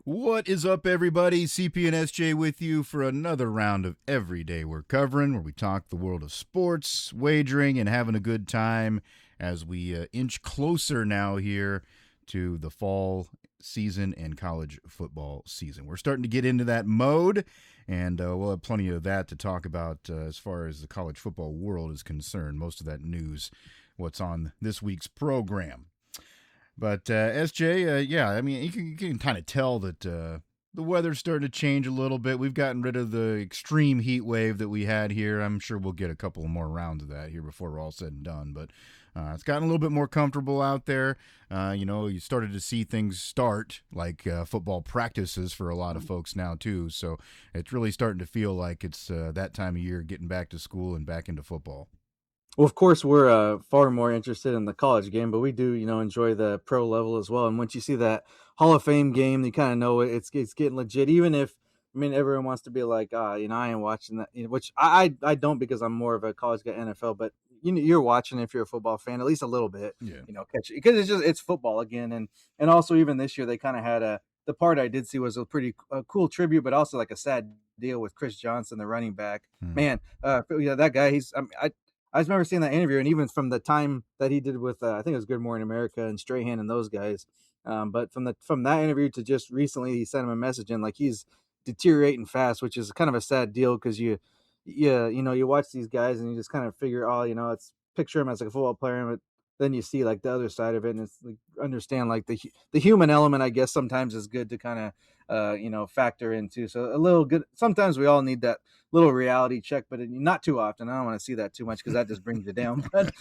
What is up, everybody? CP and SJ with you for another round of Every Day We're Covering, where we talk the world of sports, wagering, and having a good time as we inch closer now here to the fall season and college football season. We're starting to get into that mode, and we'll have plenty of that to talk about as far as the college football world is concerned. Most of that news, what's on this week's program. But SJ, I mean, you can kind of tell that the weather's starting to change a little bit. We've gotten rid of the extreme heat wave that we had here. I'm sure we'll get a couple of more rounds of that here before we're all said and done. But it's gotten a little bit more comfortable out there. You started to see things start, like football practices for a lot of folks now, too. So it's really starting to feel like it's that time of year, getting back to school and back into football. Well, of course, we're far more interested in the college game, but we do, enjoy the pro level as well. And once you see that Hall of Fame game, you kind of know it's getting legit. Even if, everyone wants to be like, I ain't watching that, which I don't, because I'm more of a college guy, NFL. But you're watching if you're a football fan, at least a little bit. Yeah. Catch it, because it's football again, and also even this year they kind of had the part I did see was a pretty cool tribute, but also like a sad deal with Chris Johnson, the running back. Man, that guy, I just remember seeing that interview, and even from the time that he did with, I think it was Good Morning America and Strahan and those guys. But from that interview to just recently, he sent him a message, and like he's deteriorating fast, which is kind of a sad deal, because you watch these guys and you just kind of figure, it's picture him as like a football player, but then you see like the other side of it, and it's like understand like the human element, I guess, sometimes is good to kind of factor into. So a little good. Sometimes we all need that little reality check, but not too often. I don't want to see that too much, because that just brings you down. But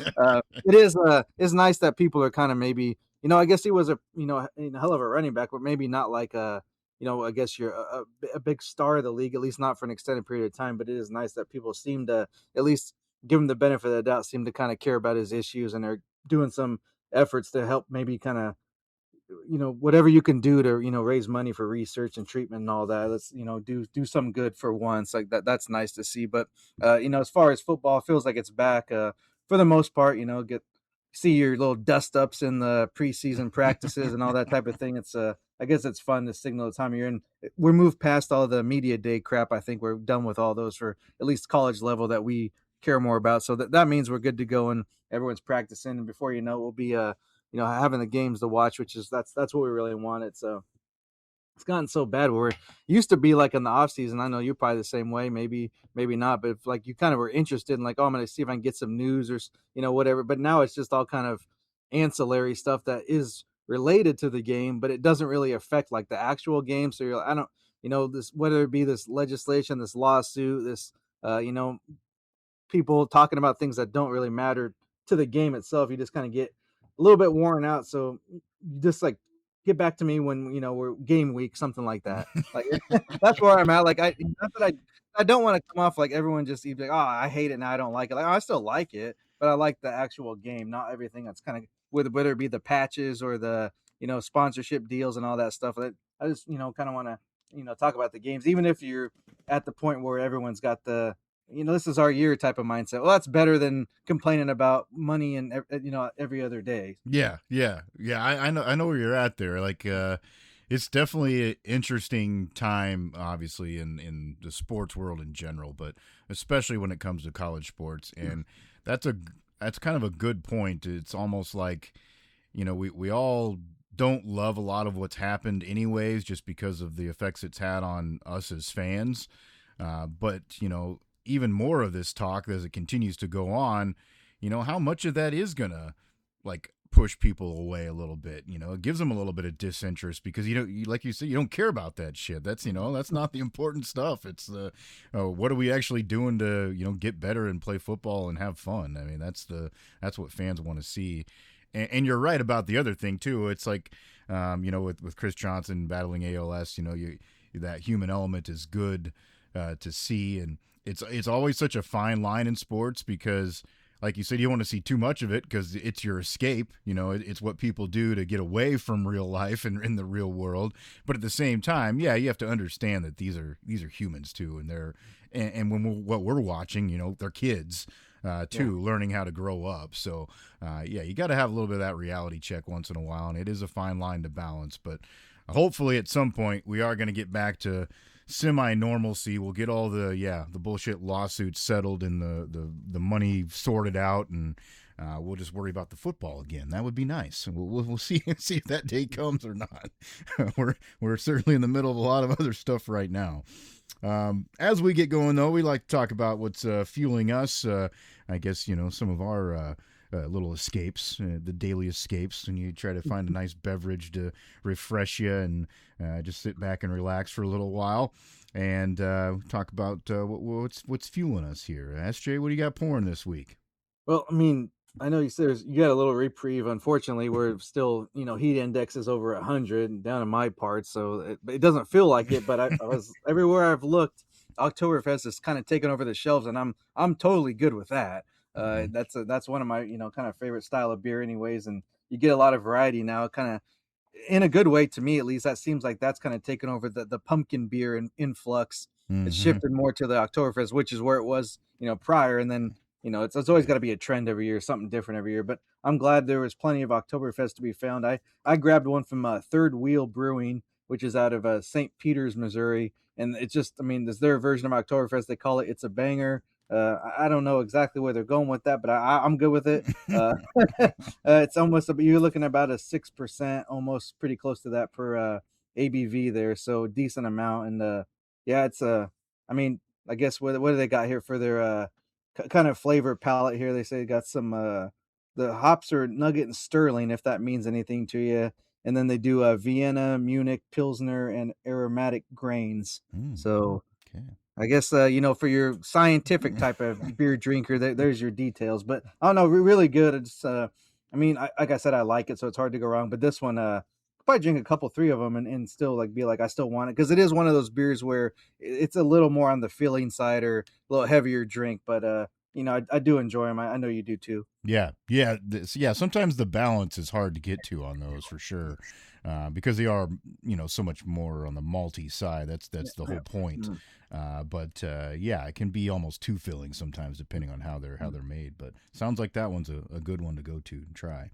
it's nice that people are kind of maybe, I guess he was a hell of a running back, but maybe not like I guess you're a big star of the league, at least not for an extended period of time. But it is nice that people seem to at least give him the benefit of the doubt, seem to kind of care about his issues, and are doing some efforts to help maybe kind of, whatever you can do to, raise money for research and treatment and all that. Let's, do some good for once, like that. That's nice to see. But, as far as football, it feels like it's back for the most part, see your little dust ups in the preseason practices and all that type of thing. It's I guess it's fun to signal the time of year, and we're moved past all the media day crap. I think we're done with all those for at least college level that we care more about. So that means we're good to go, and everyone's practicing, and before you know it, we'll be having the games to watch, which is that's what we really wanted. So it's gotten so bad where it used to be like in the off season. I know you're probably the same way, maybe not, but if like you kind of were interested in like, I'm going to see if I can get some news or whatever. But now it's just all kind of ancillary stuff that is related to the game, but it doesn't really affect like the actual game. So I don't, this, whether it be this legislation, this lawsuit, this people talking about things that don't really matter to the game itself, you just kind of get a little bit worn out. So you just like get back to me when we're game week, something like that. Like that's where I'm at. Like not that I don't want to come off like everyone just like, oh, I hate it now, I don't like it. Like, I still like it, but I like the actual game, not everything that's kind of whether it be the patches or the sponsorship deals and all that stuff. I just kind of want to talk about the games, even if you're at the point where everyone's got the this is our year type of mindset. Well, that's better than complaining about money and every other day. Yeah. I know where you're at there. Like, it's definitely an interesting time, obviously, in the sports world in general, but especially when it comes to college sports. And that's kind of a good point. It's almost like, we all don't love a lot of what's happened anyways, just because of the effects it's had on us as fans. But, even more of this talk as it continues to go on, how much of that is going to like push people away a little bit, it gives them a little bit of disinterest, because like you said, you don't care about that shit. That's, that's not the important stuff. It's what are we actually doing to, get better and play football and have fun? I mean, that's what fans want to see. And you're right about the other thing too. It's like, with Chris Johnson battling ALS, that human element is good to see. And it's always such a fine line in sports, because like you said, you don't want to see too much of it, because it's your escape. It's what people do to get away from real life and in the real world. But at the same time, yeah, you have to understand that these are humans too, and when what we're watching, they're kids too, learning how to grow up. So you got to have a little bit of that reality check once in a while, and it is a fine line to balance. But hopefully at some point we are going to get back to semi-normalcy. We'll get all the bullshit lawsuits settled and the money sorted out, and we'll just worry about the football again. That would be nice. And we'll see if that day comes or not. we're certainly in the middle of a lot of other stuff right now. As we get going, though, we like to talk about what's fueling us. I guess, some of our little escapes, the daily escapes, and you try to find a nice beverage to refresh you and just sit back and relax for a little while and talk about what's fueling us here. SJ, what do you got pouring this week? Well, I mean, I know you said you got a little reprieve. Unfortunately, we're still, heat index is over 100 down in my part, so it doesn't feel like it. But I was everywhere I've looked, Oktoberfest is kind of taking over the shelves, and I'm totally good with that. That's one of my kind of favorite style of beer, anyways. And you get a lot of variety now, kind of in a good way to me at least. That seems like that's kind of taken over the pumpkin beer and influx. It's Mm-hmm. shifted more to the Oktoberfest, which is where it was prior, and then it's always got to be a trend every year, something different every year. But I'm glad there was plenty of Oktoberfest to be found. I grabbed one from Third Wheel Brewing, which is out of St. Peters, Missouri, and it's just, I mean, there's their version of Oktoberfest. They call it "It's a Banger." I don't know exactly where they're going with that, but I'm good with it. It's almost you're looking at about a 6%, almost pretty close to that per ABV there, so decent amount. And yeah, it's I mean, I guess what do they got here for their kind of flavor palette here? They say they got some the hops are Nugget and Sterling, if that means anything to you. And then they do Vienna, Munich, Pilsner, and aromatic grains. So Okay. I guess for your scientific type of beer drinker, there's your details. But I don't know, really good. It's I mean, like I said, I like it, so it's hard to go wrong. But this one, probably drink a couple, three of them, and still like be like, I still want it, because it is one of those beers where it's a little more on the filling side or a little heavier drink. But I do enjoy them. I know you do too. Yeah. Sometimes the balance is hard to get to on those for sure, because they are, so much more on the malty side. That's the whole point. Mm. But yeah, it can be almost too filling sometimes, depending on how they're made. But sounds like that one's a good one to go to and try.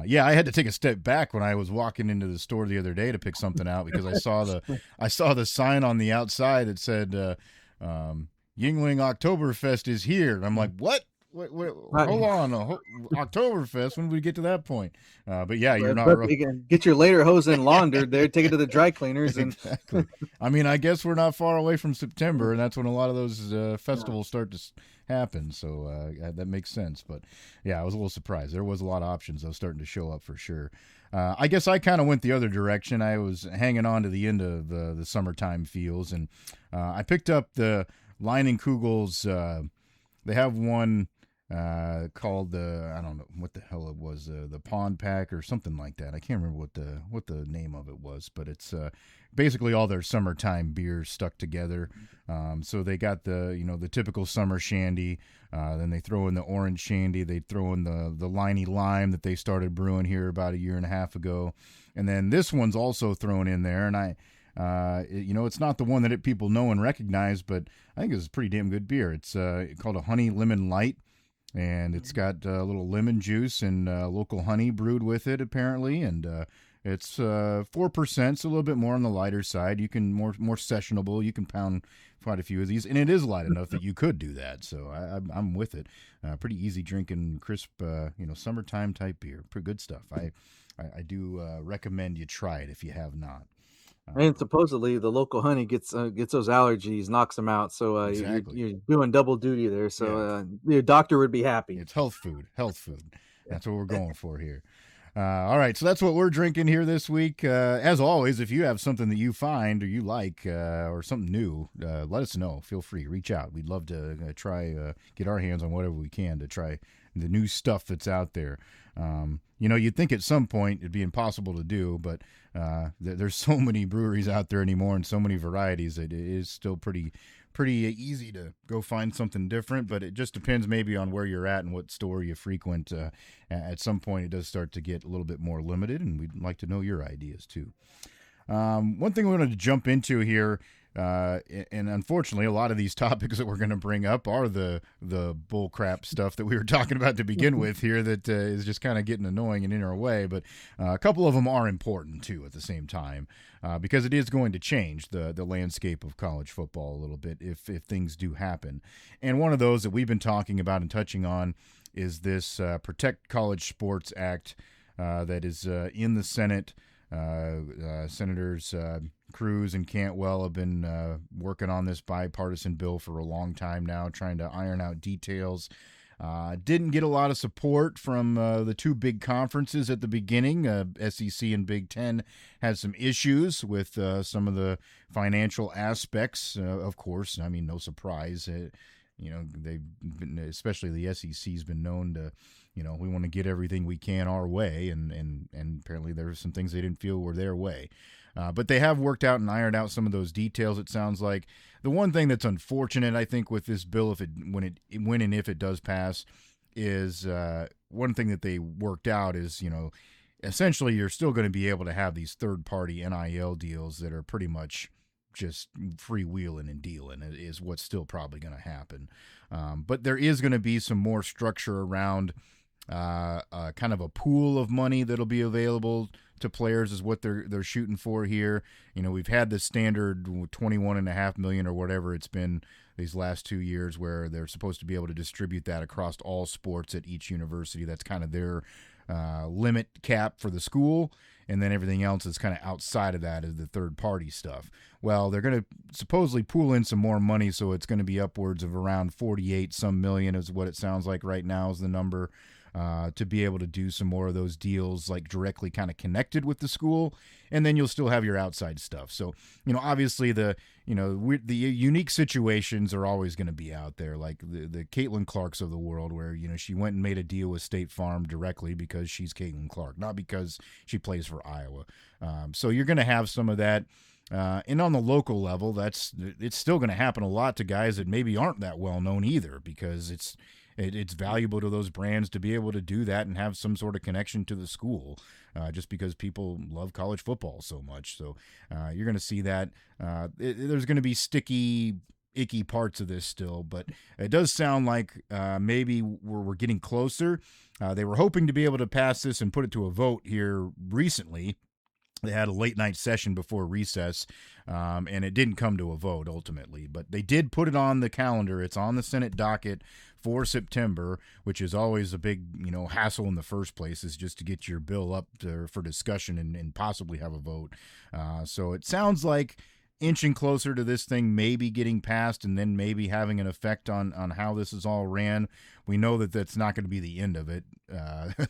Yeah, I had to take a step back when I was walking into the store the other day to pick something out, because I saw the sign on the outside that said Yingling Oktoberfest is here. And I'm like, what? Wait, Right. hold on, Oktoberfest. When did we get to that point? But yeah, you're not But wrong. you can get your later hose in laundered there, take it to the dry cleaners, and Exactly. I mean, I guess we're not far away from September, and that's when a lot of those festivals start to happen. So that makes sense. But yeah, I was a little surprised. There was a lot of options that was starting to show up for sure. I guess I kind of went the other direction. I was hanging on to the end of the summertime feels, and I picked up the Leinenkugel's. They have one called the, I don't know what the hell it was, the Pond Pack or something like that. I can't remember what the name of it was, but it's basically all their summertime beers stuck together. So they got the typical summer shandy. Then they throw in the orange shandy. They throw in the Liney Lime that they started brewing here about a year and a half ago, and then this one's also thrown in there. And it's not the one that people know and recognize, but I think it's a pretty damn good beer. It's called a Honey Lemon Light, and it's got a little lemon juice and local honey brewed with it, apparently. And it's 4%, so a little bit more on the lighter side. You can more sessionable. You can pound quite a few of these, and it is light enough that you could do that. So I'm with it. Pretty easy drinking, crisp, summertime type beer. Pretty good stuff. I do recommend you try it if you have not. and supposedly the local honey gets those allergies, knocks them out. So Exactly. you're doing double duty there. So your doctor would be happy. It's health food. Health food. That's what we're going for here. All right, so that's what we're drinking here this week. As always, if you have something that you find or you like or something new, let us know. Feel free, reach out. We'd love to try get our hands on whatever we can to try the new stuff that's out there. You'd think at some point it'd be impossible to do, but there's so many breweries out there anymore and so many varieties that it is still pretty easy to go find something different. But it just depends maybe on where you're at and what store you frequent. At some point, it does start to get a little bit more limited, and we'd like to know your ideas too. One thing we wanted to jump into here, and unfortunately, a lot of these topics that we're going to bring up are the bullcrap stuff that we were talking about to begin with here. That is just kind of getting annoying and in our way. But a couple of them are important too at the same time, because it is going to change the landscape of college football a little bit if things do happen. And one of those that we've been talking about and touching on is this Protect College Sports Act that is in the Senate. Senators Cruz and Cantwell have been working on this bipartisan bill for a long time now, trying to iron out details. Didn't get a lot of support from the two big conferences at the beginning. SEC and Big Ten had some issues with some of the financial aspects, of course. I mean, no surprise. They've been, especially the SEC's been known to, we want to get everything we can our way, and apparently there were some things they didn't feel were their way. But they have worked out and ironed out some of those details, it sounds like. The one thing that's unfortunate, I think, with this bill, when and if it does pass, is one thing that they worked out is, essentially you're still going to be able to have these third-party NIL deals that are pretty much just freewheeling and dealing is what's still probably going to happen. But there is going to be some more structure around kind of a pool of money that'll be available to players is what they're shooting for here. We've had the standard $21.5 million or whatever it's been these last 2 years where they're supposed to be able to distribute that across all sports at each university. That's kind of their limit cap for the school. And then everything else is kind of outside of that is the third-party stuff. Well, they're going to supposedly pool in some more money, so it's going to be upwards of around 48-some million is what it sounds like right now is the number, to be able to do some more of those deals like directly kind of connected with the school, and then you'll still have your outside stuff. So, obviously the unique situations are always going to be out there, like the Caitlin Clarks of the world, where she went and made a deal with State Farm directly because she's Caitlin Clark, not because she plays for Iowa. So you're going to have some of that. And on the local level, it's still going to happen a lot to guys that maybe aren't that well known either, because it's valuable to those brands to be able to do that and have some sort of connection to the school, just because people love college football so much. So you're going to see that. There's going to be sticky, icky parts of this still, but it does sound like maybe we're getting closer. They were hoping to be able to pass this and put it to a vote here recently. They had a late night session before recess, and it didn't come to a vote ultimately. But they did put it on the calendar. It's on the Senate docket for September, which is always a big, hassle in the first place, is just to get your bill up for discussion and possibly have a vote. So it sounds like inching closer to this thing maybe getting passed and then maybe having an effect on how this is all ran. We know that that's not going to be the end of it.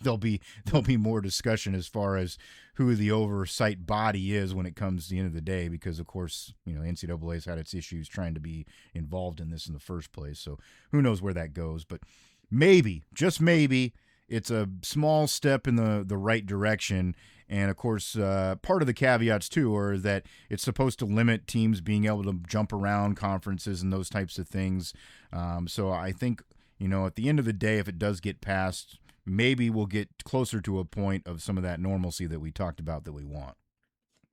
There'll be more discussion as far as who the oversight body is when it comes to the end of the day, because of course, NCAA has had its issues trying to be involved in this in the first place. So who knows where that goes, but maybe, just maybe, it's a small step in the right direction. And of course, part of the caveats too are that it's supposed to limit teams being able to jump around conferences and those types of things. So I think, at the end of the day, if it does get passed, maybe we'll get closer to a point of some of that normalcy that we talked about that we want.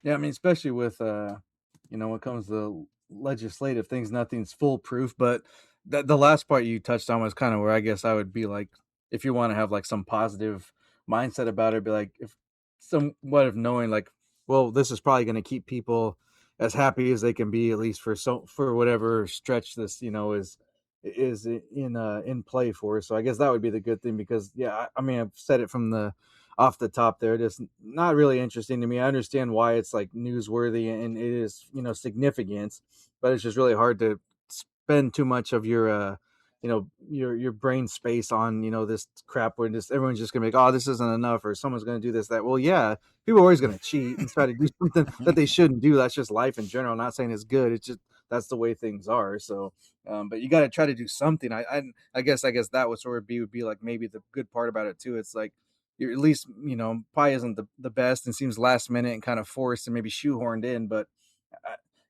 Yeah, I mean, especially with when it comes to legislative things, nothing's foolproof. But the last part you touched on was kind of where I guess I would be like, if you want to have like some positive mindset about it, be like, if somewhat of knowing like, well, this is probably going to keep people as happy as they can be, at least for whatever stretch this is in play for. So I guess that would be the good thing, because I mean, I've said it from the off the top there, just not really interesting to me. I understand why it's like newsworthy and it is significant, but it's just really hard to spend too much of your your brain space on this crap when just everyone's just gonna be like, oh, this isn't enough, or someone's gonna do this, that. Well, yeah, people are always gonna cheat and try to do something that they shouldn't do. That's just life in general. I'm not saying it's good, it's just that's the way things are. So but you got to try to do something. I guess that would sort of would be like maybe the good part about it too. It's like you're at least probably isn't the best and seems last minute and kind of forced and maybe shoehorned in, but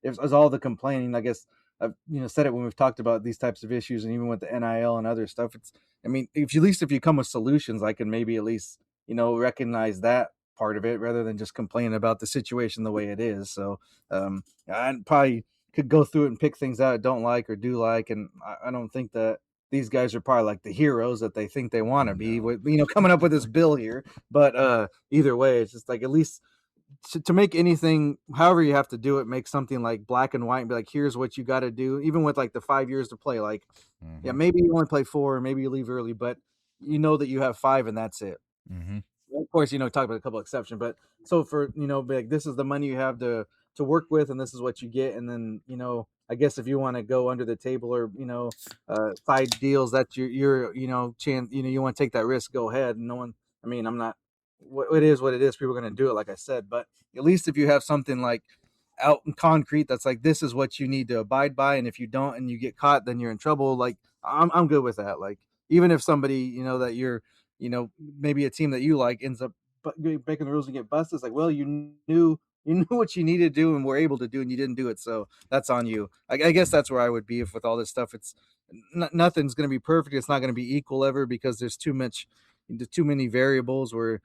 if as all the complaining, I guess I've said it when we've talked about these types of issues, and even with the NIL and other stuff. It's, I mean, if you come with solutions, I can maybe at least recognize that part of it rather than just complaining about the situation the way it is. So I probably could go through it and pick things out I don't like or do like, and I don't think that these guys are probably like the heroes that they think they want to be No. with, coming up with this bill here. But either way, it's just like at least to make anything, however you have to do it, make something like black and white and be like, here's what you got to do, even with like the 5 years to play. Like, yeah, Mm-hmm. maybe you only play 4, maybe you leave early, but you know that you have 5 and that's it. Mm-hmm. Of course, talk about a couple exceptions, but so for be like, this is the money you have to work with, and this is what you get, and then I guess if you want to go under the table or side deals, that you're chance you want to take that risk, go ahead. And no one, I mean, I'm not. It is what it is. People are going to do it, like I said, but at least if you have something like out in concrete that's like this is what you need to abide by, and if you don't and you get caught, then you're in trouble. Like I'm good with that. Like even if somebody that you're maybe a team that you like ends up breaking the rules and get busted. It's like, well, you knew what you needed to do and were able to do, and you didn't do it, so that's on you. I guess that's where I would be if with all this stuff. It's nothing's going to be perfect. It's not going to be equal ever because there's too many variables where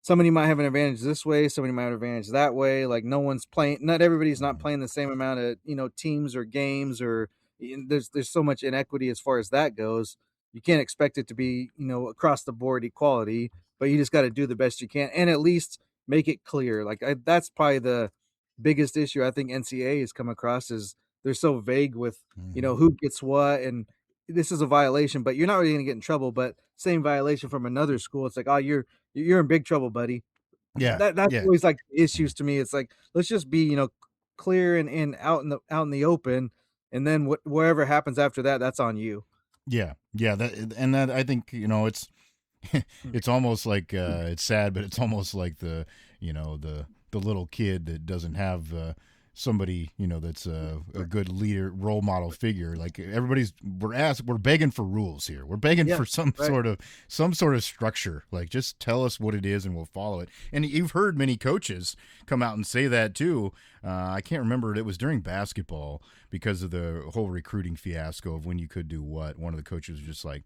somebody might have an advantage this way, somebody might have an advantage that way. Like not everybody's not playing the same amount of teams or games, or there's so much inequity as far as that goes. You can't expect it to be across the board equality, but you just got to do the best you can and at least make it clear. Like that's probably the biggest issue I think NCAA has come across is they're so vague with Mm-hmm. who gets what, and this is a violation, but you're not really going to get in trouble. But same violation from another school, it's like, oh, you're in big trouble, buddy. Yeah. That's Yeah. always like issues to me. It's like let's just be clear and out in the open, and then whatever happens after that, that's on you. Yeah. Yeah. That I think it's it's almost like it's sad, but it's almost like the little kid that doesn't have somebody that's a good leader, role model figure. Like we're begging for rules here. We're begging Yeah, for some right. sort of structure. Like just tell us what it is and we'll follow it. And you've heard many coaches come out and say that too. I can't remember. It was during basketball because of the whole recruiting fiasco of when you could do what. One of the coaches was just like,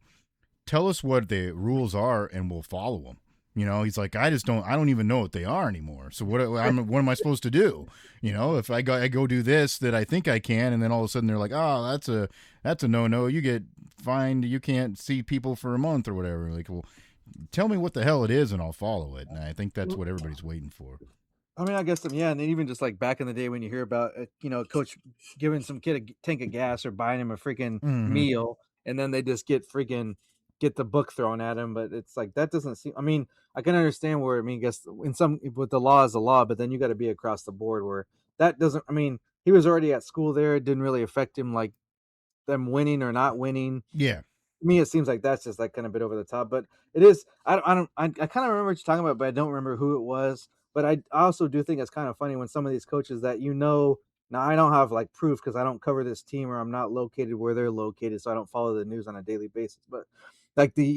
tell us what the rules are and we'll follow them. He's like, I don't even know what they are anymore. So what am I supposed to do? If I go do this that I think I can, and then all of a sudden they're like, oh, that's a no. You get fined. You can't see people for a month or whatever. Like, well, tell me what the hell it is and I'll follow it. And I think that's what everybody's waiting for. I mean, I guess yeah, and then even just like back in the day when you hear about a coach giving some kid a tank of gas or buying him a freaking Mm-hmm. meal, and then they just get the book thrown at him. But it's like that doesn't seem. I mean, I can understand where I guess in some with the law is the law, but then you got to be across the board where that doesn't. I mean, he was already at school there; it didn't really affect him like them winning or not winning. Yeah. Me, it seems like that's just like kind of a bit over the top, but it is. I kind of remember what you're talking about, but I don't remember who it was. But I also do think it's kind of funny when some of these coaches that now I don't have like proof because I don't cover this team or I'm not located where they're located, so I don't follow the news on a daily basis. But like the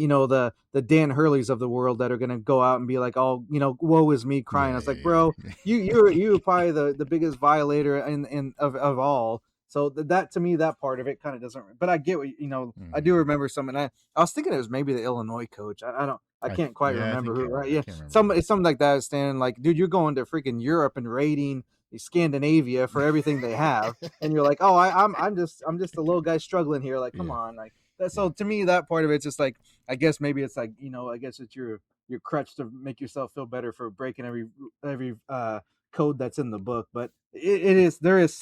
Dan Hurleys of the world that are gonna go out and be like, oh, woe is me crying. I Yeah. was like, Yeah. bro, you're probably the biggest violator in of all. So that to me, that part of it kind of doesn't. But I get what I Mm-hmm. do remember some, and I was thinking it was maybe the Illinois coach. I can't quite I remember think who. you're Right? right. I Yeah, can't remember who. it's something like that. Standing like, dude, you're going to freaking Europe and raiding Scandinavia for everything they have, and you're like, oh, I'm just a little guy struggling here. Like, come Yeah. on, like that. Yeah. So to me, that part of it's just like, I guess maybe it's like I guess it's your crutch to make yourself feel better for breaking every code that's in the book. But there is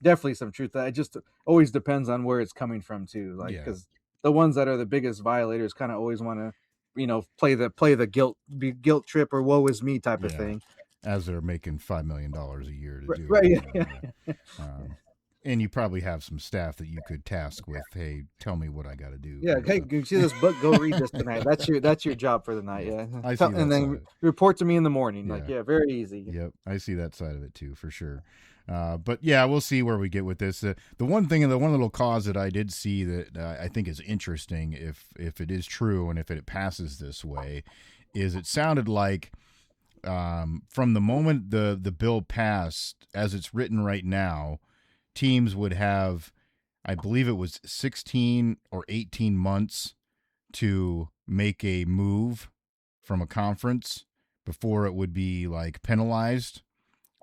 definitely some truth that it just always depends on where it's coming from too. Like Yeah. because the ones that are the biggest violators kind of always want to play the guilt trip or woe is me type of Yeah. thing. As they're making $5 million a year to Right, do right, it. yeah, Yeah. And you probably have some staff that you could task with, hey, tell me what I got to do. yeah. Hey, So, you see this book? Go read this tonight. That's your job for the night. yeah, Yeah, I see And that side then of it. report to me in the morning. Like, Yeah. yeah, very easy. Yep, I see that side of it too, for sure. But yeah, we'll see where we get with this. The one thing, the one little cause that I did see that I think is interesting, if it is true and if it passes this way, is it sounded like from the moment the bill passed, as it's written right now, teams would have, I believe it was 16 or 18 months to make a move from a conference before it would be like penalized.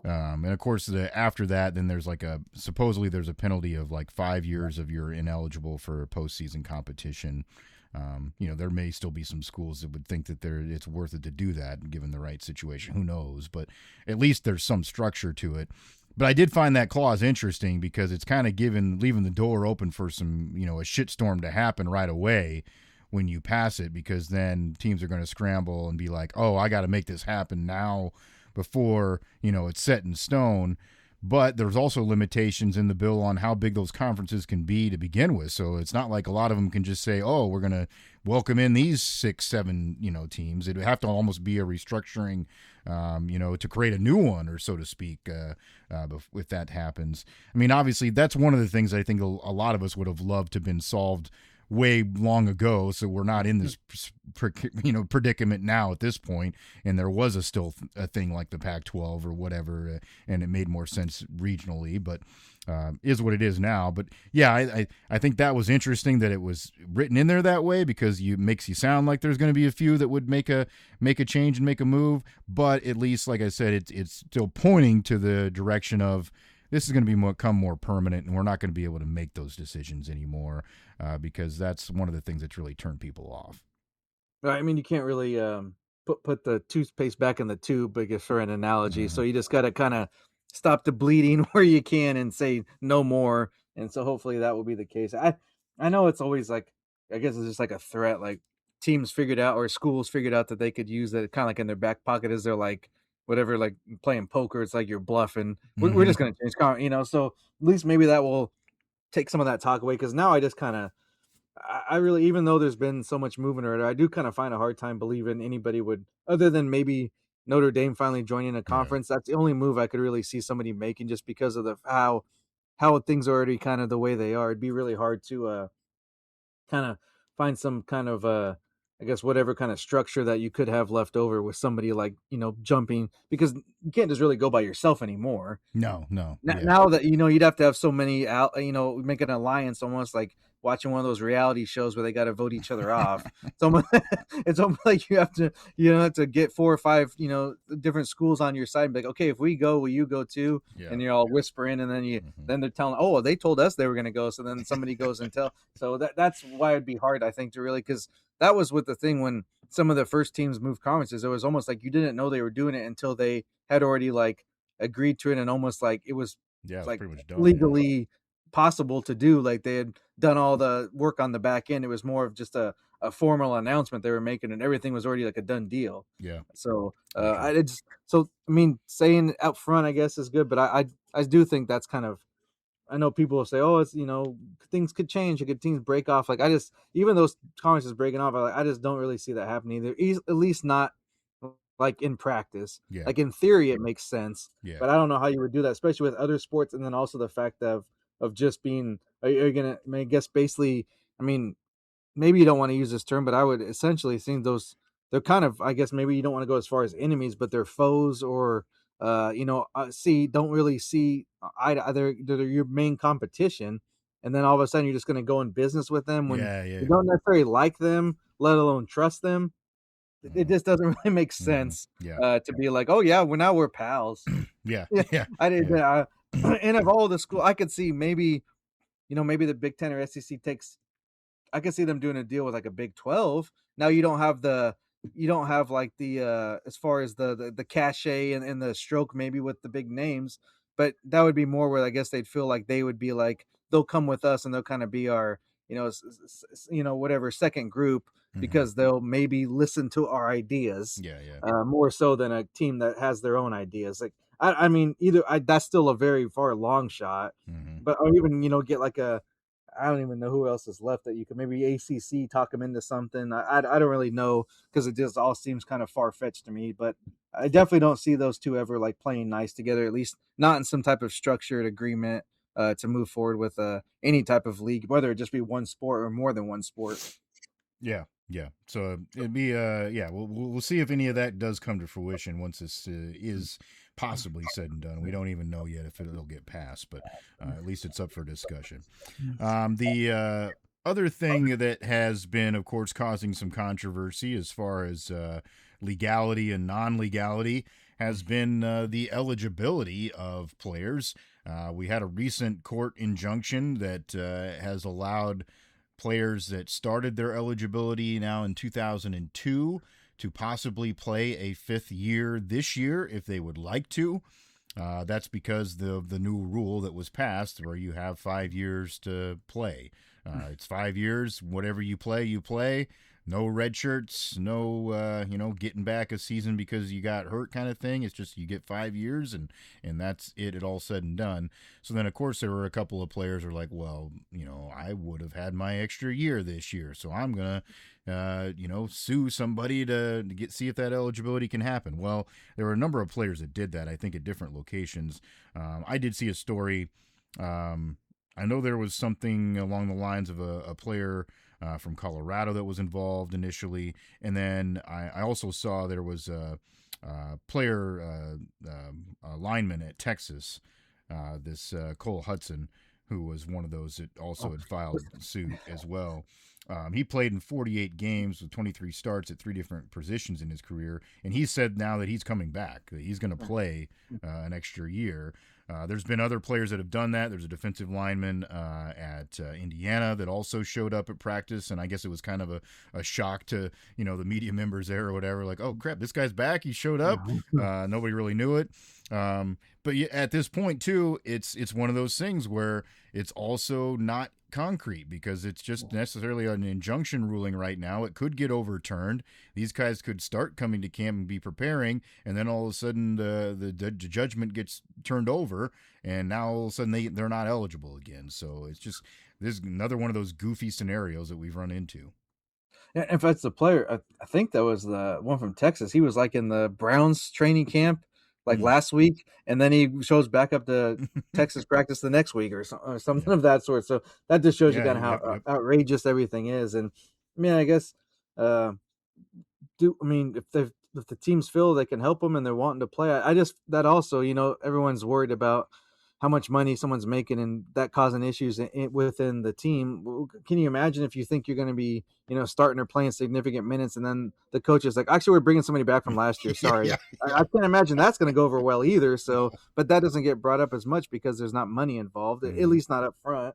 And of course, after that, then there's like supposedly there's a penalty of like 5 years of you're ineligible for postseason competition. There may still be some schools that would think that it's worth it to do that given the right situation. Who knows? But at least there's some structure to it. But I did find that clause interesting because it's kind of leaving the door open for some, a shitstorm to happen right away when you pass it, because then teams are going to scramble and be like, oh, I got to make this happen now before, it's set in stone. But there's also limitations in the bill on how big those conferences can be to begin with. So it's not like a lot of them can just say, oh, we're going to welcome in these 6, 7, teams. It would have to almost be a restructuring, to create a new one, or so to speak, if that happens. I mean, obviously, that's one of the things I think a lot of us would have loved to have been solved way long ago, so we're not in this predicament now at this point, and there was still a thing like the Pac-12 or whatever, and it made more sense regionally, but is what it is now. But yeah, I think that was interesting that it was written in there that way, because it makes you sound like there's going to be a few that would make a change and make a move, but at least, like I said, it's still pointing to the direction of this is going to become more permanent, and we're not going to be able to make those decisions anymore, because that's one of the things that's really turned people off. Right. I mean, you can't really put the toothpaste back in the tube, I guess, for an analogy. So you just got to kind of stop the bleeding where you can and say no more. And so hopefully that will be the case. I know it's always like, I guess it's just like a threat. Like teams figured out, or schools figured out, that they could use that kind of like in their back pocket as they're like, whatever, like playing poker. It's like you're bluffing. We're just going to change, so at least maybe that will take some of that talk away. Cause now I just kind of, I really, even though there's been so much movement already, I do kind of find a hard time believing anybody would, other than maybe Notre Dame finally joining a conference. Yeah. That's the only move I could really see somebody making, just because of how things are already kind of the way they are. It'd be really hard to kind of find some kind of I guess whatever kind of structure that you could have left over with somebody like, jumping, because you can't just really go by yourself anymore. No. Now that, you'd have to have so many out, make an alliance, almost like watching one of those reality shows where they got to vote each other off. It's almost like you have to get 4 or 5, different schools on your side and be like, okay, if we go, will you go too? Yeah. And you're all whispering, and then then they're telling, oh, they told us they were going to go. So then somebody goes and tell. So that's why it'd be hard, I think, to really, because that was with the thing when some of the first teams moved conferences. It was almost like you didn't know they were doing it until they had already like agreed to it, and almost like it was like pretty much done, legally possible to do. Like they had done all the work on the back end. It was more of just a formal announcement they were making, and everything was already like a done deal. Yeah. So I mean, saying out front, I guess, is good, but I do think that's kind of, I know people will say, oh, it's, things could change. Teams break off. Like even those conferences breaking off, I just don't really see that happening either. At least not like in practice. Yeah. Like in theory, it makes sense. Yeah. But I don't know how you would do that, especially with other sports. And then also the fact of just being, are you going to, I guess, basically, I mean, maybe you don't want to use this term, but I would essentially think they're kind of, I guess maybe you don't want to go as far as enemies, but they're foes, or don't really see they're your main competition, and then all of a sudden you're just going to go in business with them when you don't necessarily like them, let alone trust them. It just doesn't really make sense to be like, oh yeah, we're pals. Yeah. I did. And of all the school, I could see maybe the Big Ten or SEC I could see them doing a deal with like a Big 12. Now you don't have like the as far as the cachet and the stroke maybe with the big names, but that would be more where I guess they'd feel like they would be like, they'll come with us and they'll kind of be our whatever second group, because they'll maybe listen to our ideas more so than a team that has their own ideas. Like I mean, that's still a very far long shot, but or even get like I don't even know who else is left that you could maybe ACC talk them into something. I don't really know, because it just all seems kind of far-fetched to me, but I definitely don't see those two ever like playing nice together, at least not in some type of structured agreement to move forward with any type of league, whether it just be one sport or more than one sport. Yeah. So it'd be we'll see if any of that does come to fruition once this is possibly said and done. We don't even know yet if it'll get passed, but at least it's up for discussion. The other thing that has been, of course, causing some controversy as far as legality and non-legality has been the eligibility of players. We had a recent court injunction that has allowed players that started their eligibility now in 2002 to possibly play a fifth year this year if they would like to. That's because the new rule that was passed, where you have 5 years to play. It's 5 years. Whatever you play, you play. No red shirts. No, getting back a season because you got hurt kind of thing. It's just you get 5 years, and that's it. It all said and done. So then, of course, there were a couple of players who were like, well, I would have had my extra year this year, so I'm gonna sue somebody to see if that eligibility can happen. Well, there were a number of players that did that, I think, at different locations. I did see a story. I know there was something along the lines of a player from Colorado that was involved initially, and then I also saw there was a player, a lineman at Texas, this Cole Hudson, who was one of those that also had filed suit as well. He played in 48 games with 23 starts at 3 different positions in his career, and he said now that he's coming back, that he's going to play an extra year. There's been other players that have done that. There's a defensive lineman at Indiana that also showed up at practice, and I guess it was kind of a shock to the media members there or whatever. Like, oh crap, this guy's back. He showed up. Nobody really knew it. But at this point too, it's one of those things where it's also not concrete because it's just necessarily an injunction ruling right now. It could get overturned. These guys could start coming to camp and be preparing, and then all of a sudden the judgment gets turned over, and now all of a sudden they're not eligible again. So it's just this is another one of those goofy scenarios that we've run into. Yeah, in fact, the player, I think that was the one from Texas. He was like in the Browns training camp like last week, and then he shows back up to Texas practice the next week or something of that sort. So that just shows you kind of how outrageous everything is. And I mean, I guess, if the teams feel they can help them and they're wanting to play, I just that also, everyone's worried about how much money someone's making and that causing issues within the team. Can you imagine if you think you're going to be, starting or playing significant minutes, and then the coach is like, actually, we're bringing somebody back from last year. Sorry. I can't imagine that's going to go over well either. So, but that doesn't get brought up as much because there's not money involved, at least not up front.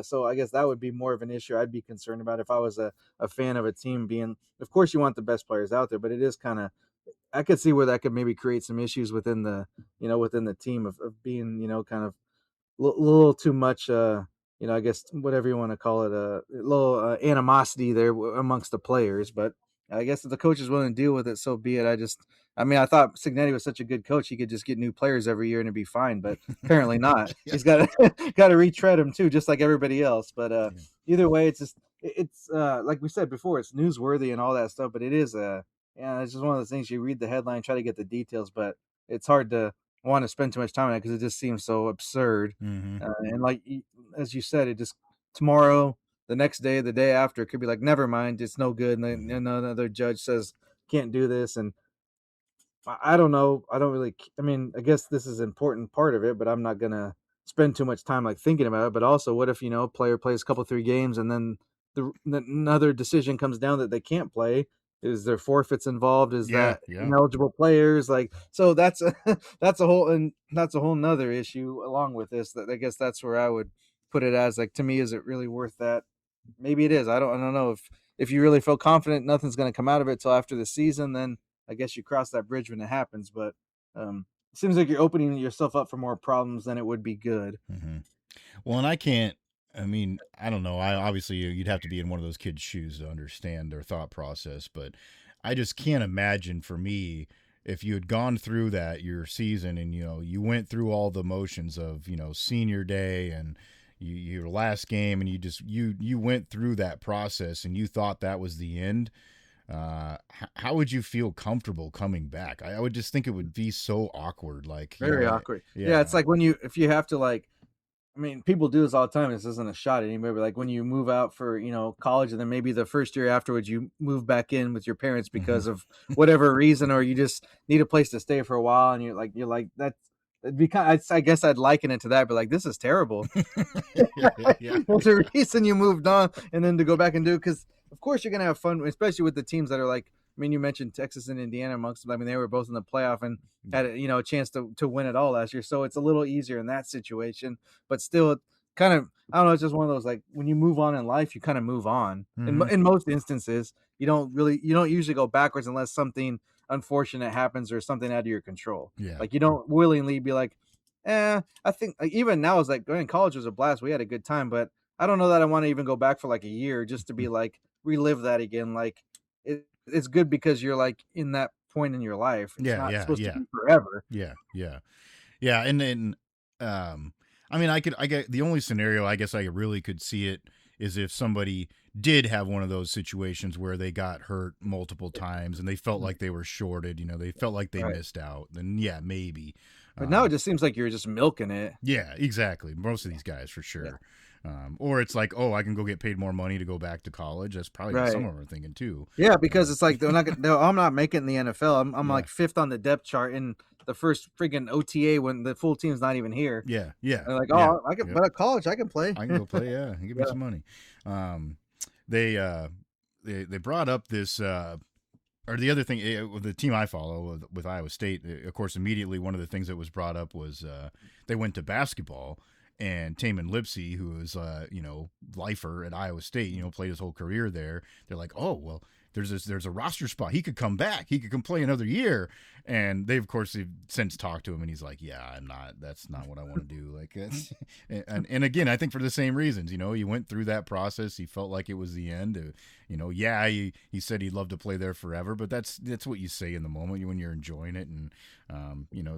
So I guess that would be more of an issue I'd be concerned about if I was a fan of a team being, of course you want the best players out there, but it is kind of, I could see where that could maybe create some issues within the, within the team of being, kind of a little too much, I guess whatever you want to call it, a little animosity there amongst the players. But I guess if the coach is willing to deal with it, so be it. I thought Cignetti was such a good coach; he could just get new players every year and it'd be fine. But apparently not. He's got to retread them too, just like everybody else. But either way, it's like we said before, it's newsworthy and all that stuff. But it is it's just one of those things. You read the headline, try to get the details, but it's hard to want to spend too much time on it because it just seems so absurd. And like as you said, it just tomorrow, the next day, the day after, it could be like, never mind, it's no good, and then another judge says can't do this. And I don't know, I guess this is an important part of it, but I'm not gonna spend too much time like thinking about it. But also, what if a player plays a couple 3 games and then another decision comes down that they can't play? Is there forfeits involved? Is that ineligible players? Like, so that's a whole nother issue along with this. That I guess that's where I would put it as, like, to me, is it really worth that? Maybe it is. I don't know if you really feel confident nothing's going to come out of it till after the season, then I guess you cross that bridge when it happens. But it seems like you're opening yourself up for more problems than it would be good. Well, and I don't know. Obviously you'd have to be in one of those kids' shoes to understand their thought process, but I just can't imagine for me if you had gone through that your season and you went through all the motions of senior day and your last game, and you went through that process and you thought that was the end. How would you feel comfortable coming back? I would just think it would be so awkward, like very awkward. Yeah, it's like if you have to, like, people do this all the time. This isn't a shot at anybody, but like when you move out for, college, and then maybe the first year afterwards you move back in with your parents because of whatever reason, or you just need a place to stay for a while, and you're like that's, it'd be kind of, I guess I'd liken it to that, but like, this is terrible. There's a reason you moved on, and then to go back and do it, because of course you're gonna have fun, especially with the teams that are like I mean, you mentioned Texas and Indiana amongst them. I mean, they were both in the playoff and had a chance to win it all last year. So it's a little easier in that situation, but still kind of, I don't know. It's just one of those, like, when you move on in life, you kind of move on. Mm-hmm. In most instances, you don't usually go backwards unless something unfortunate happens or something out of your control. Yeah. Like, you don't willingly be like, I think, like, even now, it's like going to college was a blast. We had a good time, but I don't know that I want to even go back for like a year just to be like relive that again. Like, it's good because you're like in that point in your life. It's Yeah, not yeah, supposed to yeah, be forever. yeah, yeah, yeah. And then, I mean, I get the only scenario I guess I really could see it is if somebody did have one of those situations where they got hurt multiple times and they felt like they were shorted. You know, they felt like they Right. missed out. Then yeah, maybe. But now it just seems like you're just milking it. Yeah, exactly. Most of these guys for Yeah. sure. Or it's like, oh, I can go get paid more money to go back to college. That's probably what some Right. of them are thinking too. Yeah, because it's like I'm not making the NFL. I'm Yeah. like fifth on the depth chart in the first freaking OTA when the full team's not even here. Yeah, yeah. And they're like, yeah, oh, I can, yeah. but at college I can play. I can go play. Yeah, and give me Yeah. some money. Um, they brought up this or the other thing, the team I follow with Iowa State, of course, immediately one of the things that was brought up was they went to basketball, and Taman Lipsey, who is lifer at Iowa State, played his whole career there. They're like, oh well, there's a roster spot. He could come back. He could come play another year. And they've since talked to him, and he's like, yeah, that's not what I want to do. Like, and again, I think for the same reasons, he went through that process. He felt like it was the end. He said he'd love to play there forever, but that's what you say in the moment when you're enjoying it. And,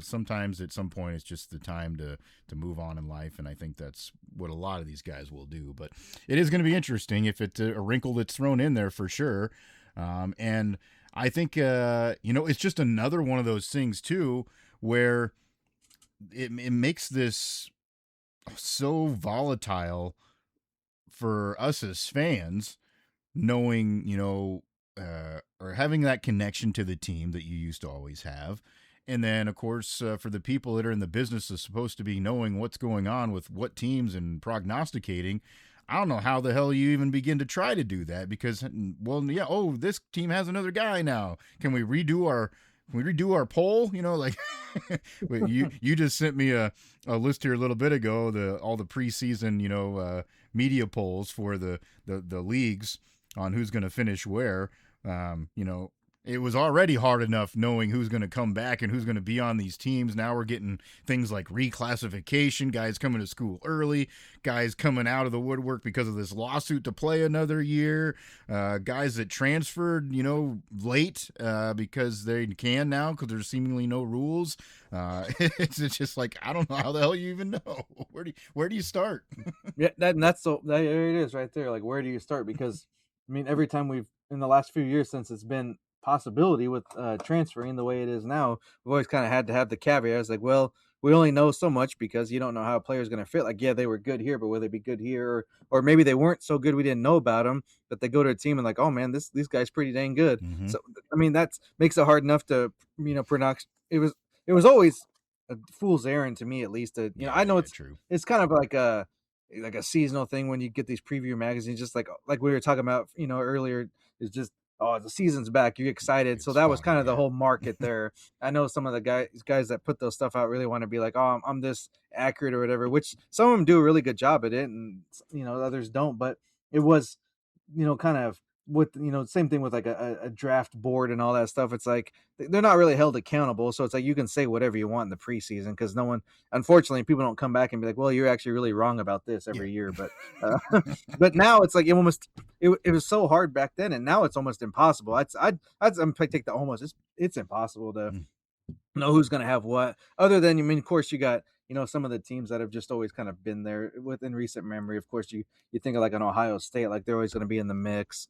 sometimes at some point it's just the time to move on in life. And I think that's what a lot of these guys will do, but it is going to be interesting if it's a wrinkle that's thrown in there for sure. And I think, it's just another one of those things too, where it makes this so volatile for us as fans, knowing, or having that connection to the team that you used to always have. And then, of course, for the people that are in the business is supposed to be knowing what's going on with what teams and prognosticating, I don't know how the hell you even begin to try to do that because, well, yeah, oh, this team has another guy now. Can we redo our poll? You just sent me a list here a little bit ago, all the preseason, media polls for the leagues on who's going to finish where. It was already hard enough knowing who's going to come back and who's going to be on these teams. Now we're getting things like reclassification, guys coming to school early, guys coming out of the woodwork because of this lawsuit to play another year, guys that transferred, late because they can now because there's seemingly no rules. It's just like, I don't know how the hell you even know. Where do you start? Yeah, there it is right there. Like, where do you start? Because I mean, every time in the last few years since it's been possibility with transferring the way it is now, we've always kind of had to have the caveat. It's like, well, we only know so much because you don't know how a player is going to fit. Like, yeah, they were good here, but will they be good here? Or maybe they weren't so good we didn't know about them, but they go to a team and like, oh man, these guy's pretty dang good. Mm-hmm. So I mean, that makes it hard enough to pronounce. It was always a fool's errand to me, at least. I know it's true. It's kind of like a seasonal thing when you get these preview magazines, just like we were talking about, earlier, is just, oh, the season's back, you're excited. So that was kind of the whole market there. I know some of the guys that put those stuff out really want to be like, oh, I'm this accurate or whatever, which some of them do a really good job at it, and others don't. But it was, kind of with same thing with like a draft board and all that stuff. It's like they're not really held accountable, so it's like you can say whatever you want in the preseason because no one, unfortunately, people don't come back and be like, well, you're actually really wrong about this every year. But but now it's like it was so hard back then, and now it's almost impossible. I'd take the almost. It's impossible to know who's going to have what, other than, I mean, of course, you got some of the teams that have just always kind of been there within recent memory. Of course, you think of like an Ohio State, like they're always going to be in the mix.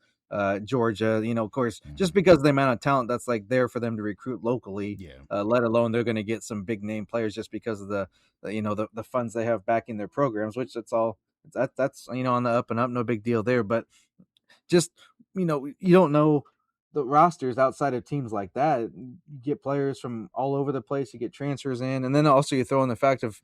Georgia, of course, just because of the amount of talent that's like there for them to recruit locally, let alone they're going to get some big name players just because of the funds they have backing their programs, which that's on the up and up, no big deal there. But just, you don't know the rosters outside of teams like that. You get players from all over the place, you get transfers in, and then also you throw in the fact of,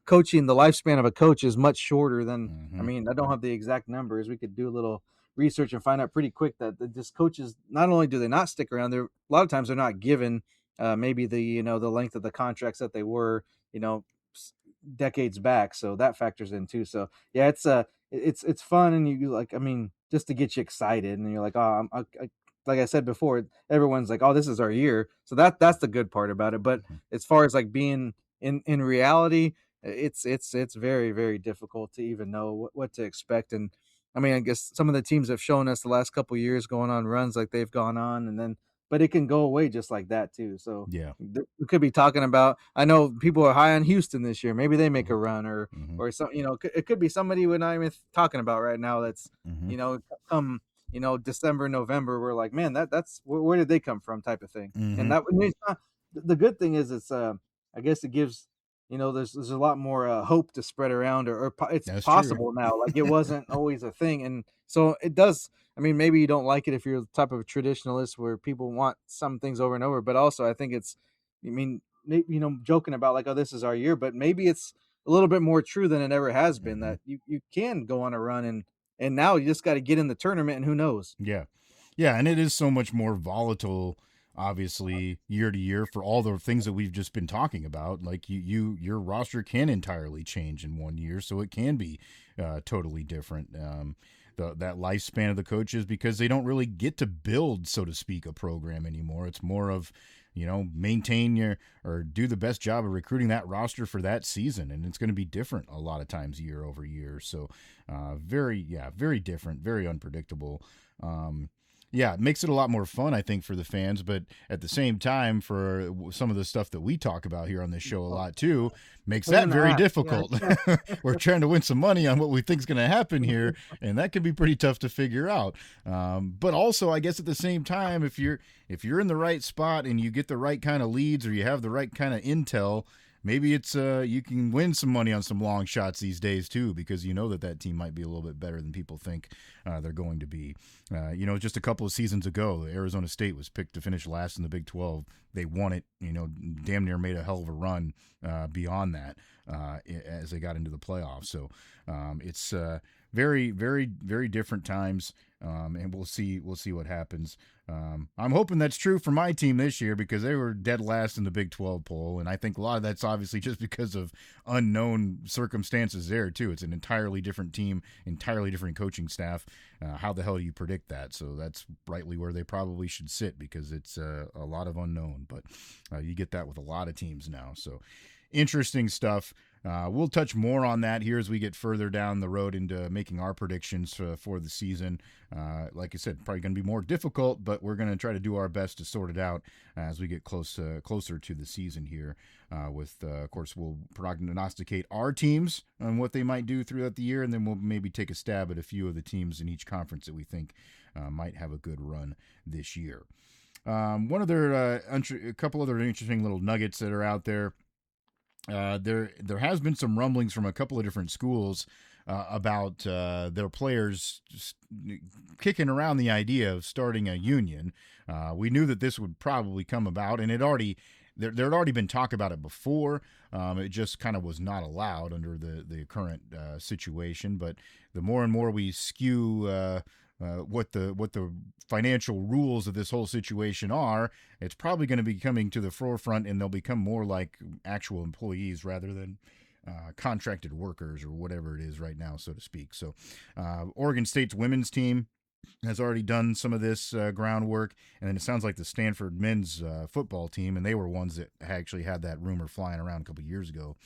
coaching. The lifespan of a coach is much shorter than, I mean, I don't have the exact numbers. We could do a little research and find out pretty quick that just coaches, not only do they not stick around, they're a lot of times they're not given maybe the the length of the contracts that they were you know decades back. So that factors in too. So yeah, it's fun, and you like, I mean, just to get you excited, and you're like, oh, like I said before, everyone's like, oh, this is our year. So that's the good part about it. But Mhm. as far as like being in reality, it's very very difficult to even know what to expect. And I mean, I guess some of the teams have shown us the last couple years going on runs like they've gone on, and then but it can go away just like that too. So Yeah. we could be talking about. I know people are high on Houston this year. Maybe they make Mhm. a run, Mhm. or some. It could be somebody we're not even talking about right now. That's Mhm. come December, November. We're like, man, that's where did they come from, type of thing. And Mhm. that it's not, the good thing is it's I guess it gives there's a lot more hope to spread around, it's That's true. possible now. Like it wasn't always a thing, and so it does. I mean, maybe you don't like it if you're the type of traditionalist where people want some things over and over, but also I think it's, I mean, maybe, joking about like, oh, this is our year, but maybe it's a little bit more true than it ever has been, Mhm. that you can go on a run, and now you just got to get in the tournament, and who knows? Yeah. Yeah, and it is so much more volatile, obviously, year to year for all the things that we've just been talking about. Like your roster can entirely change in one year, so it can be totally different. That lifespan of the coaches, because they don't really get to build, so to speak, a program anymore. It's more of, maintain your, or do the best job of recruiting that roster for that season, and it's going to be different a lot of times year over year. So, very different, very unpredictable. Um, yeah, it makes it a lot more fun, I think, for the fans. But at the same time, for some of the stuff that we talk about here on this show a lot too, makes Pain that in the very ass. Yeah, difficult. yeah. We're trying to win some money on what we think is going to happen here, and that can be pretty tough to figure out. But also, I guess at the same time, if you're in the right spot and you get the right kind of leads, or you have the right kind of intel, maybe it's you can win some money on some long shots these days too, because you know that team might be a little bit better than people think they're going to be. Just a couple of seasons ago, Arizona State was picked to finish last in the Big 12. They won it. Damn near made a hell of a run beyond that as they got into the playoffs. So it's very, very, very different times, and we'll see what happens. I'm hoping that's true for my team this year, because they were dead last in the Big 12 poll, and I think a lot of that's obviously just because of unknown circumstances there too. It's an entirely different team, entirely different coaching staff. How the hell do you predict that? So that's rightly where they probably should sit, because it's a lot of unknown. But you get that with a lot of teams now. So interesting stuff. We'll touch more on that here as we get further down the road into making our predictions for the season. Like I said, probably going to be more difficult, but we're going to try to do our best to sort it out as we get closer to the season here. Of course, we'll prognosticate our teams on what they might do throughout the year, and then we'll maybe take a stab at a few of the teams in each conference that we think might have a good run this year. A couple other interesting little nuggets that are out there. There has been some rumblings from a couple of different schools about their players just kicking around the idea of starting a union. We knew that this would probably come about, and there had already been talk about it before. It just kind of was not allowed under the current situation. But the more and more we skew what the financial rules of this whole situation are, it's probably going to be coming to the forefront, and they'll become more like actual employees rather than contracted workers, or whatever it is right now, so to speak. So, Oregon State's women's team has already done some of this groundwork, and then it sounds like the Stanford men's football team, and they were ones that actually had that rumor flying around a couple years ago,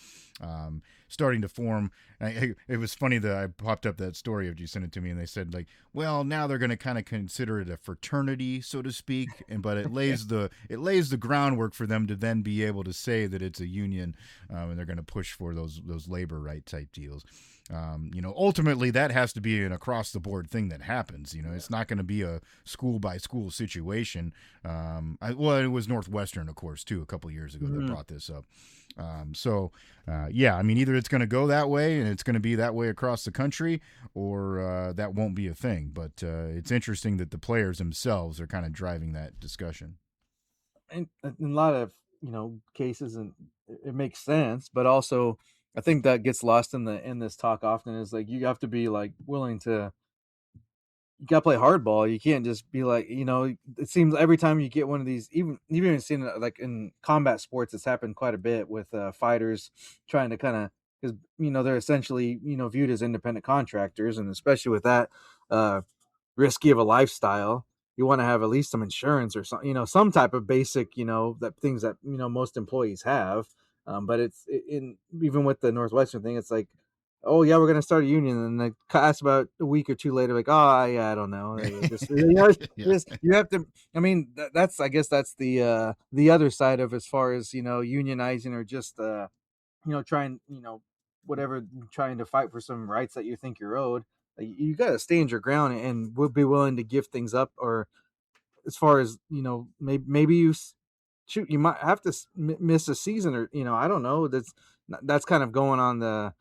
starting to form. It was funny that I popped up that story of you sent it to me, and they said, like, well, now they're going to kind of consider it a fraternity, so to speak, but it lays the groundwork for them to then be able to say that it's a union, and they're going to push for those labor right type deals. Ultimately that has to be an across the board thing that happens. It's not going to be a school by school situation. It was Northwestern, of course, too, a couple years ago that Mhm. brought this up. I mean, either it's going to go that way and it's going to be that way across the country, or that won't be a thing. But it's interesting that the players themselves are kind of driving that discussion. And in a lot of cases, and it makes sense, but also I think, that gets lost in this talk often, is like you have to be like willing to you gotta play hardball. You can't just be like, it seems every time you get one of these, even you've even seen it like in combat sports, it's happened quite a bit with fighters trying to kind of, because they're essentially viewed as independent contractors, and especially with that uh, risky of a lifestyle, you want to have at least some insurance or some some type of basic that things that most employees have. But in even with the Northwestern thing, it's like, oh yeah, we're gonna start a union, and then ask about a week or two later, like, oh yeah, I don't know, just Yeah. you have to. I mean, that's I guess that's the other side of, as far as unionizing, or just trying whatever, trying to fight for some rights that you think you're owed. Like, you got to stand your ground and would be willing to give things up, or as far as maybe shoot, you might have to miss a season, or I don't know. That's kind of going on the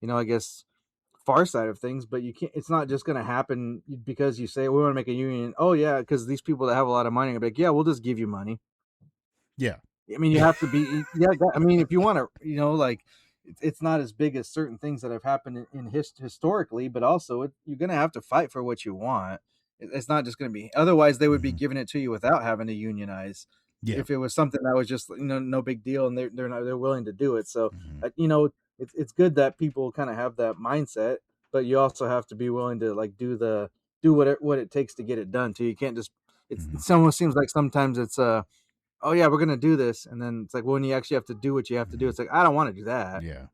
I guess far side of things, but you can't. It's not just going to happen because you say we want to make a union. Oh yeah, because these people that have a lot of money are like, yeah, we'll just give you money. Yeah. I mean, you have to be, yeah. I mean, if you want to, like, it's not as big as certain things that have happened in historically, but also you're going to have to fight for what you want. It's not just going to be. Otherwise, they would be Hmm. giving it to you without having to unionize. Yeah. If it was something that was just no big deal, and they're willing to do it. So Hmm. it's good that people kind of have that mindset, but you also have to be willing to like do what it takes to get it done too. You can't just. Hmm. It almost seems like sometimes it's oh yeah, we're gonna do this, and then it's like, when you actually have to do what you have to do, Hmm. it's like, I don't want to do that. Yeah.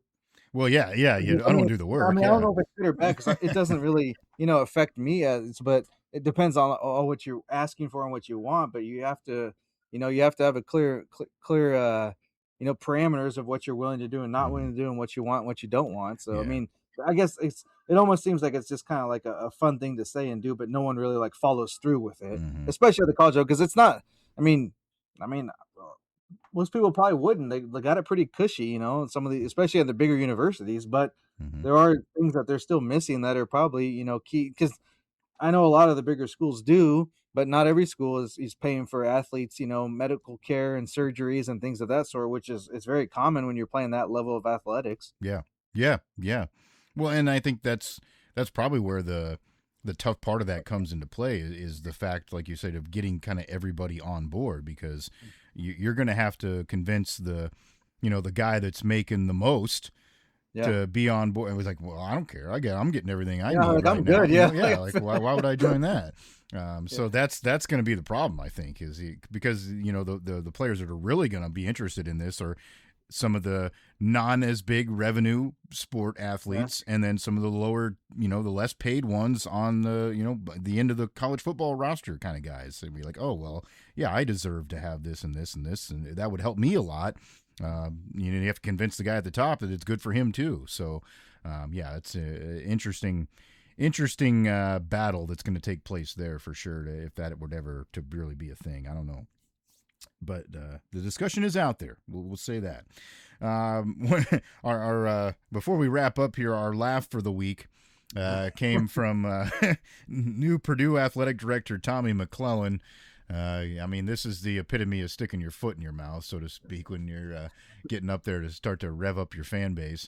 Well, yeah, yeah. Yeah, I don't do the work. I don't Yeah. know if it's good or bad, because it doesn't really affect me, but it depends on what you're asking for and what you want. But you have to have a clear parameters of what you're willing to do and not willing Hmm. to do, and what you want and what you don't want. So I Yeah. mean, I guess it almost seems like it's just kind of like a fun thing to say and do, but no one really like follows through with it, Hmm. especially at the college level, because it's not. I mean, I mean, most people probably wouldn't. They got it pretty cushy, some of the, especially at the bigger universities. But Hmm. there are things that they're still missing that are probably key. Because I know a lot of the bigger schools do, but not every school is paying for athletes, medical care and surgeries and things of that sort, which is it's very common when you're playing that level of athletics. Yeah. Yeah. Yeah. Well, and I think that's probably where the tough part of that comes into play is the fact, like you said, of getting kind of everybody on board, because you're going to have to convince the guy that's making the most Yeah, to be on board. It was like, well, I don't care. I'm getting everything I yeah, need like right I'm now. good. Yeah, Yeah. Like, why would I join that? yeah, So that's going to be the problem, I think, because the players that are really going to be interested in this are some of the non as big revenue sport yeah. athletes, and then some of the lower, the less paid ones on the end of the college football roster kind of guys. They'd be like, oh well, yeah, I deserve to have this and this and this, and that would help me a lot. You have to convince the guy at the top that it's good for him too. So, yeah, it's an interesting battle that's going to take place there for sure. If that would ever to really be a thing, I don't know, but the discussion is out there. We'll say that. Our before we wrap up here, our laugh for the week came from new Purdue athletic director Tommy McClellan. I mean, this is the epitome of sticking your foot in your mouth, so to speak, when you're getting up there to start to rev up your fan base.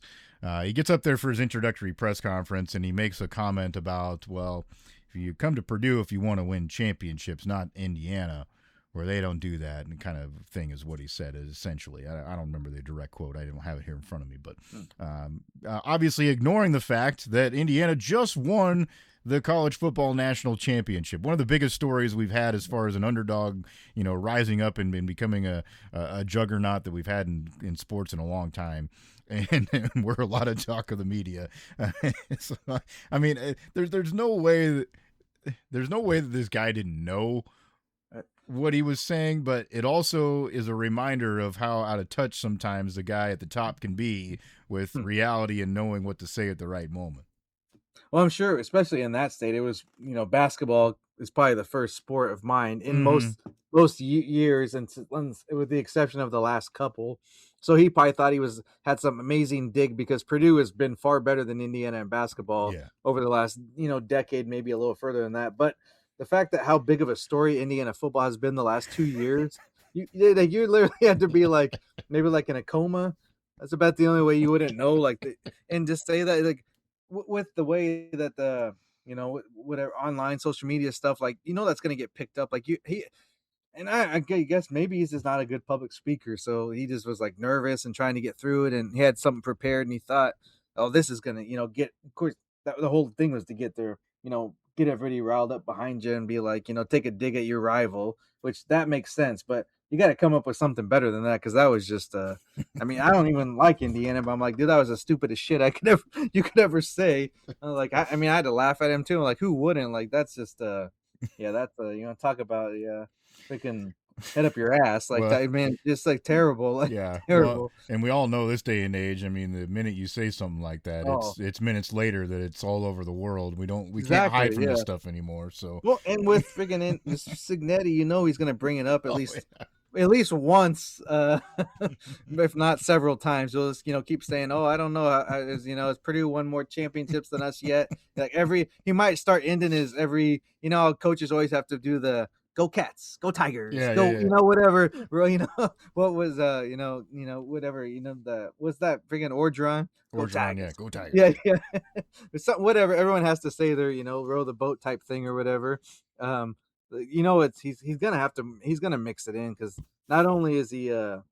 He gets up there for his introductory press conference, and he makes a comment about, well, if you come to Purdue if you want to win championships, not Indiana, where they don't do that, and kind of thing is what he said, is essentially. I don't remember the direct quote. I don't have it here in front of me, but obviously ignoring the fact that Indiana just won the college football national championship. One of the biggest stories we've had as far as an underdog, rising up and becoming a juggernaut that we've had in sports in a long time. And we're a lot of talk of the media. So, I mean, there's no way that this guy didn't know what he was saying, but it also is a reminder of how out of touch sometimes the guy at the top can be with reality and knowing what to say at the right moment. Well, I'm sure, especially in that state, it was basketball is probably the first sport of mine in Mm-hmm. most years, and with the exception of the last couple. So he probably thought he had some amazing dig, because Purdue has been far better than Indiana in basketball Yeah. over the last decade, maybe a little further than that. But the fact that how big of a story Indiana football has been the last 2 years, you literally had to be like maybe like in a coma. That's about the only way you wouldn't know. And just say that, like, with the way that whatever online social media stuff, like that's gonna get picked up. Like and I guess maybe he's just not a good public speaker, so he just was like nervous and trying to get through it, and he had something prepared, and he thought, "Oh, this is gonna, get." Of course, the whole thing was to get there, get everybody riled up behind you and be like, take a dig at your rival, which that makes sense, but you got to come up with something better than that because that was just, I mean, I don't even like Indiana, but I'm like, dude, that was the stupidest shit you could ever say. Like, I mean, I had to laugh at him too. I'm like, who wouldn't? Like, that's just, yeah, that's talk about freaking head up your ass like Well, that, man. Just like terrible, like yeah. Well, terrible. and we all know this day and age. I mean, the minute you say something like that, Oh, it's minutes later that it's all over the world. We can't exactly. hide from Yeah. this stuff anymore. So, Well, and with freaking this Signetti, he's gonna bring it up oh, at least once, if not several times. He'll just keep saying, "Oh, I don't know, is Purdue won more championships than us yet?" Like he might start ending his every. How coaches always have to do the "Go Cats, go Tigers, yeah, go," yeah, yeah. whatever. What was whatever what's that freaking Orgeron? Go Orgeron, Tigers. yeah, go Tigers. Yeah, yeah. It's something, whatever. Everyone has to say their, row the boat type thing or whatever. He's gonna mix it in because not only is he kind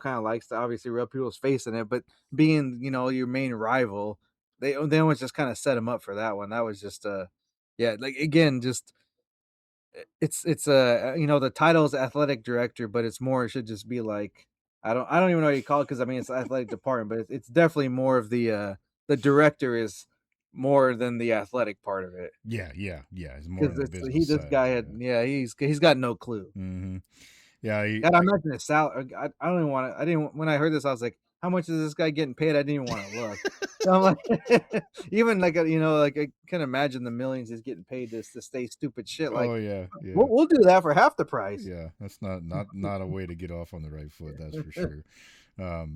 of likes to obviously rub people's face in it, but being your main rival, they always just kind of set him up for that one. That was just yeah, like again, just it's the title is athletic director, but it should just be like I don't even know what you call it because I mean it's athletic department, but it's definitely more of the director is more than the athletic part of it. Yeah, yeah, yeah. It's more Because on the business this side guy of had it. he's got no clue. Yeah. Yeah. God, I imagine his salary. I don't even want to. I didn't when I heard this, I was like, how much is this guy getting paid? I didn't even want to look. So I'm like, even like like I can imagine the millions he's getting paid to say stupid shit. Like Oh yeah, yeah. we'll do that for half the price. Yeah, that's not a way to get off on the right foot. That's for sure.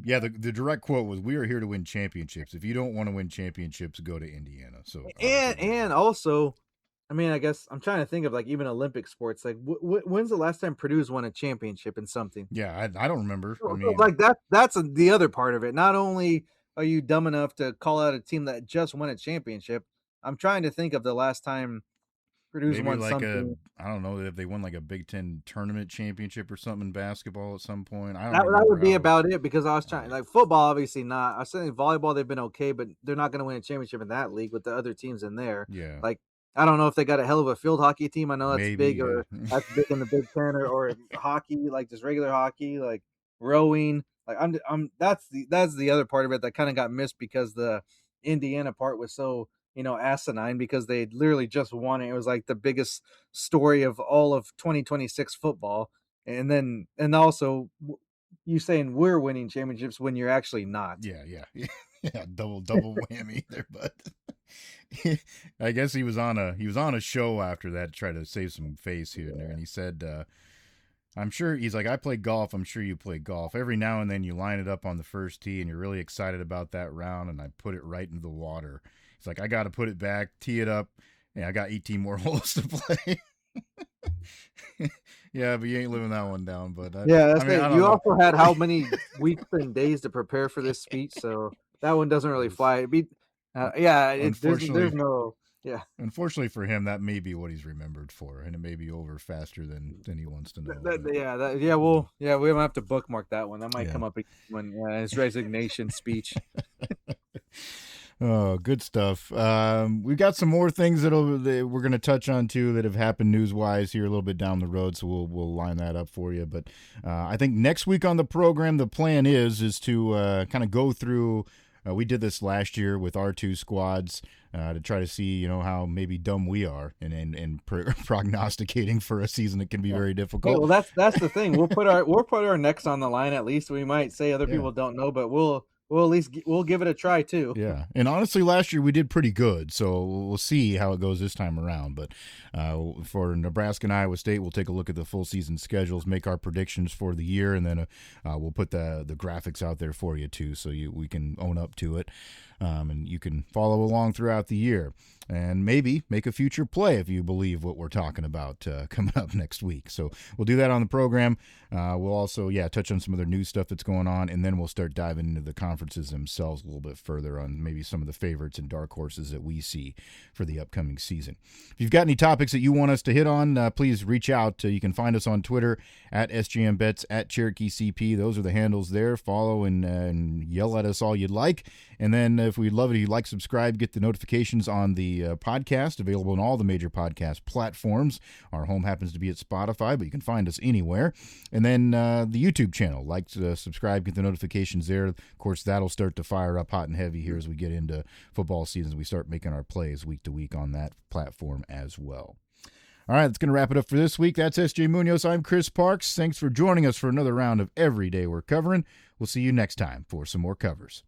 Yeah, the direct quote was, "We are here to win championships. If you don't want to win championships, go to Indiana." So And also, I mean, I guess I'm trying to think of like even Olympic sports. Like, when's the last time Purdue's won a championship in something? yeah, I don't remember. I So, mean, like that's the other part of it. Not only are you dumb enough to call out a team that just won a championship, I'm trying to think of the last time Purdue's maybe won like something. I don't know if they won like a Big Ten tournament championship or something in basketball at some point. I don't That remember would be how. about it because I was trying like football, obviously not. I was saying volleyball, they've been okay, but they're not going to win a championship in that league with the other teams in there. Yeah, Like, I don't know if they got a hell of a field hockey team. I know that's maybe. big, Yeah, or that's big in the Big Ten, or hockey, like just regular hockey, like rowing. Like I'm that's the other part of it that kind of got missed because the Indiana part was so asinine because they literally just won it. It was like the biggest story of all of 2026 football, and also you saying we're winning championships when you're actually not. yeah, yeah, yeah. Double whammy there, but. I guess he was on a show after that to try to save some face here and there, and he said, "I'm sure." He's like, "I play golf. I'm sure you play golf. Every now and then you line it up on the first tee, and you're really excited about that round, and I put it right into the water." He's like, "I got to put it back, tee it up, and I got 18 more holes to play." Yeah, but you ain't living that one down. But Yeah, I that's mean, I it. don't You know. also had how many weeks and days to prepare for this speech, so that one doesn't really Yes. fly. Yeah, there's Unfortunately, no yeah. unfortunately for him, that may be what he's remembered for, and it may be over faster than he wants to know. But We might have to bookmark that one. That might yeah. come up when his resignation speech. Oh, good stuff. We've got some more things that we're going to touch on too that have happened news wise here a little bit down the road. So we'll line that up for you. But I think next week on the program, the plan is to kind of go through. We did this last year with our two squads to try to see how maybe dumb we are and prognosticating for a season that can be very Hey, difficult. well, that's the thing. We'll put our necks on the line at least. We might say other Yeah. people don't know, but we'll at least we'll give it a try too. Yeah, and honestly, last year we did pretty good, so we'll see how it goes this time around. But for Nebraska and Iowa State, we'll take a look at the full season schedules, make our predictions for the year, and then we'll put the graphics out there for you too, so we can own up to it. And you can follow along throughout the year and maybe make a future play if you believe what we're talking about coming up next week. So we'll do that on the program. We'll also, touch on some other new stuff that's going on, and then we'll start diving into the conferences themselves a little bit further on maybe some of the favorites and dark horses that we see for the upcoming season. If you've got any topics that you want us to hit on, please reach out. You can find us on Twitter at SGMBets, at CherokeeCP. Those are the handles there. Follow and yell at us all you'd like. And then if we'd love it, if you like, subscribe, get the notifications on the podcast, available on all the major podcast platforms. Our home happens to be at Spotify, but you can find us anywhere. And then the YouTube channel, subscribe, get the notifications there. Of course, that'll start to fire up hot and heavy here as we get into football season. We start making our plays week to week on that platform as well. All right, that's going to wrap it up for this week. That's SJ Munoz. I'm Chris Parks. Thanks for joining us for another round of Every Day We're Covering. We'll see you next time for some more covers.